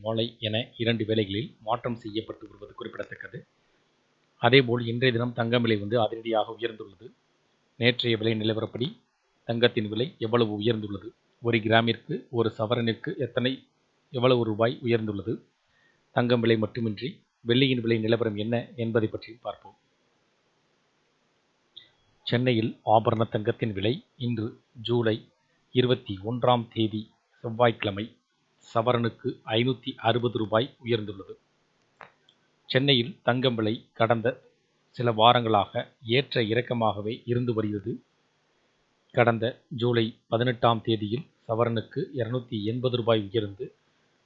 மாலை என 2 வேளைகளில் மாற்றம் செய்யப்பட்டு வருவது குறிப்பிடத்தக்கது. அதேபோல் இன்றைய தினம் தங்கம் விலை அதிரடியாக உயர்ந்துள்ளது. நேற்றைய விலை நிலவரப்படி தங்கத்தின் விலை எவ்வளவு உயர்ந்துள்ளது, 1 கிராமிற்கு 1 சவரனிற்கு எவ்வளவு ரூபாய் உயர்ந்துள்ளது, தங்கம் விலை மட்டுமின்றி வெள்ளியின் விலை நிலவரம் என்ன என்பதை பற்றி பார்ப்போம். சென்னையில் ஆபரண தங்கத்தின் விலை இன்று ஜூலை 21ஆம் தேதி செவ்வாய்க்கிழமை சவரனுக்கு 560 ரூபாய் உயர்ந்துள்ளது. சென்னையில் தங்கம் விலை கடந்த சில வாரங்களாக ஏற்ற இறக்கமாகவே இருந்து வருகிறது. கடந்த ஜூலை 18ஆம் தேதியில் சவரனுக்கு 280 ரூபாய் உயர்ந்து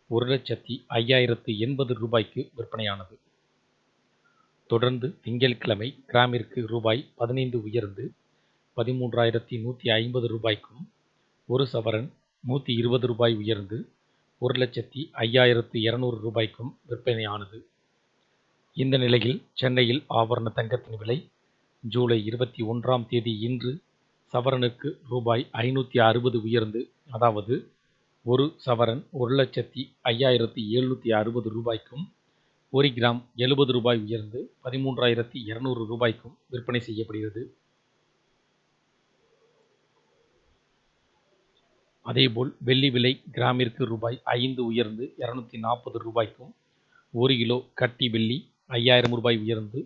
1,05,080 ரூபாய்க்கு விற்பனையானது. தொடர்ந்து திங்கட்கிழமை கிராமிற்கு ரூபாய் 15 உயர்ந்து 13,150 ரூபாய்க்கும், ஒரு சவரன் 120 ரூபாய் உயர்ந்து 1,05,200 ரூபாய்க்கும் விற்பனையானது. இந்த நிலையில் சென்னையில் ஆபரண தங்கத்தின் விலை ஜூலை 21ஆம் தேதி இன்று சவரனுக்கு ரூபாய் 560 உயர்ந்து, அதாவது ஒரு சவரன் 1,05,760 ரூபாய்க்கும், 1 கிராம் 70 ரூபாய் உயர்ந்து 13,200 ரூபாய்க்கும் விற்பனை செய்யப்படுகிறது. அதேபோல் வெள்ளி விலை கிராமிற்கு ரூபாய் 5 உயர்ந்து 240 ரூபாய்க்கும், 1 கிலோ கட்டி வெள்ளி 5,000 ரூபாய் உயர்ந்து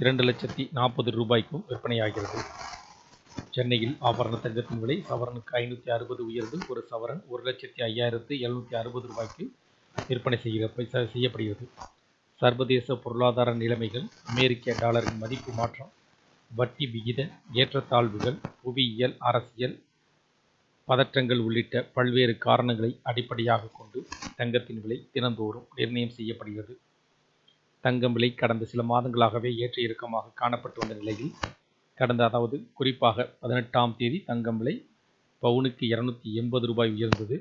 2,40,000 ரூபாய்க்கும் விற்பனையாகிறது. சென்னையில் ஆபரண தங்கத்தின் விலை சவரனுக்கு 560 உயர்ந்து ஒரு சவரன் 1,05,760 ரூபாய்க்கு விற்பனை செய்யப்படுகிறது. சர்வதேச பொருளாதார நிலைமைகள், அமெரிக்க டாலரின் மதிப்பு மாற்றம், வட்டி விகித ஏற்றத்தாழ்வுகள், புவியியல், அரசியல் பதற்றங்கள் உள்ளிட்ட பல்வேறு காரணங்களை அடிப்படையாக கொண்டு தங்கத்தின் விலை தினந்தோறும் நிர்ணயம் செய்யப்படுகிறது. தங்கம் விலை கடந்த சில மாதங்களாகவே ஏற்ற இறக்கமாக காணப்பட்டு வந்த நிலையில் குறிப்பாக 18ஆம் தேதி தங்கம் விலை பவுனுக்கு 280 ரூபாய் உயர்ந்தது.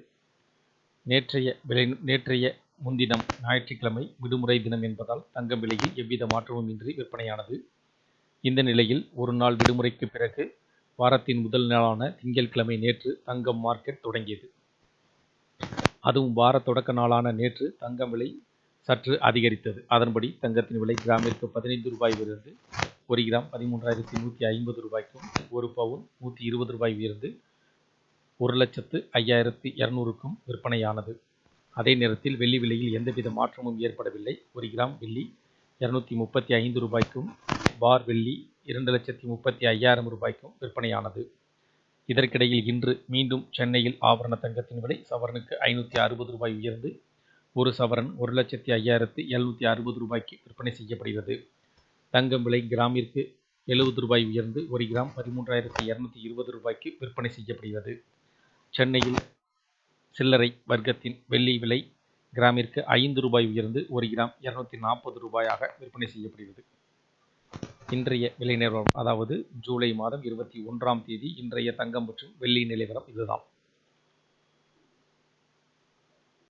நேற்றைய முன்தினம் ஞாயிற்றுக்கிழமை விடுமுறை தினம் என்பதால் தங்கம் விலையில் எவ்வித மாற்றமும் இன்றி விற்பனையானது. இந்த நிலையில் ஒரு நாள் விடுமுறைக்கு பிறகு வாரத்தின் முதல் நாளான திங்கட்கிழமை நேற்று தங்கம் மார்க்கெட் தொடங்கியது. அதுவும் வார தொடக்க நாளான நேற்று தங்கம் விலை சற்று அதிகரித்தது. அதன்படி தங்கத்தின் விலை கிராமிற்கு 15 ரூபாய் உயர்ந்து 1 கிராம் 13,150 ரூபாய்க்கும், ஒரு பவுன் 120 ரூபாய் உயர்ந்து 1,05,200க்கும் விற்பனையானது. அதே நேரத்தில் வெள்ளி விலையில் எந்தவித மாற்றமும் ஏற்படவில்லை. 1 கிராம் வெள்ளி 235 ரூபாய்க்கும், பார் வெள்ளி 2,35,000 ரூபாய்க்கும் விற்பனையானது. இதற்கிடையில் இன்று மீண்டும் சென்னையில் ஆபரண தங்கத்தின் விலை சவரனுக்கு 560 ரூபாய் உயர்ந்து ஒரு சவரன் 1,05,760 ரூபாய்க்கு விற்பனை செய்யப்படுகிறது. தங்கம் விலை கிராமிற்கு 70 ரூபாய் உயர்ந்து 1 கிராம் 13,220 ரூபாய்க்கு விற்பனை செய்யப்படுகிறது. சென்னையில் சில்லறை வர்க்கத்தின் வெள்ளி விலை கிராமிற்கு 5 ரூபாய் உயர்ந்து 1 கிராம் 240 ரூபாயாக விற்பனை செய்யப்படுகிறது. இன்றைய விலை நிலவரம், அதாவது ஜூலை மாதம் 21ஆம் தேதி இன்றைய தங்கம் மற்றும் வெள்ளி நிலவரம் இதுதான்.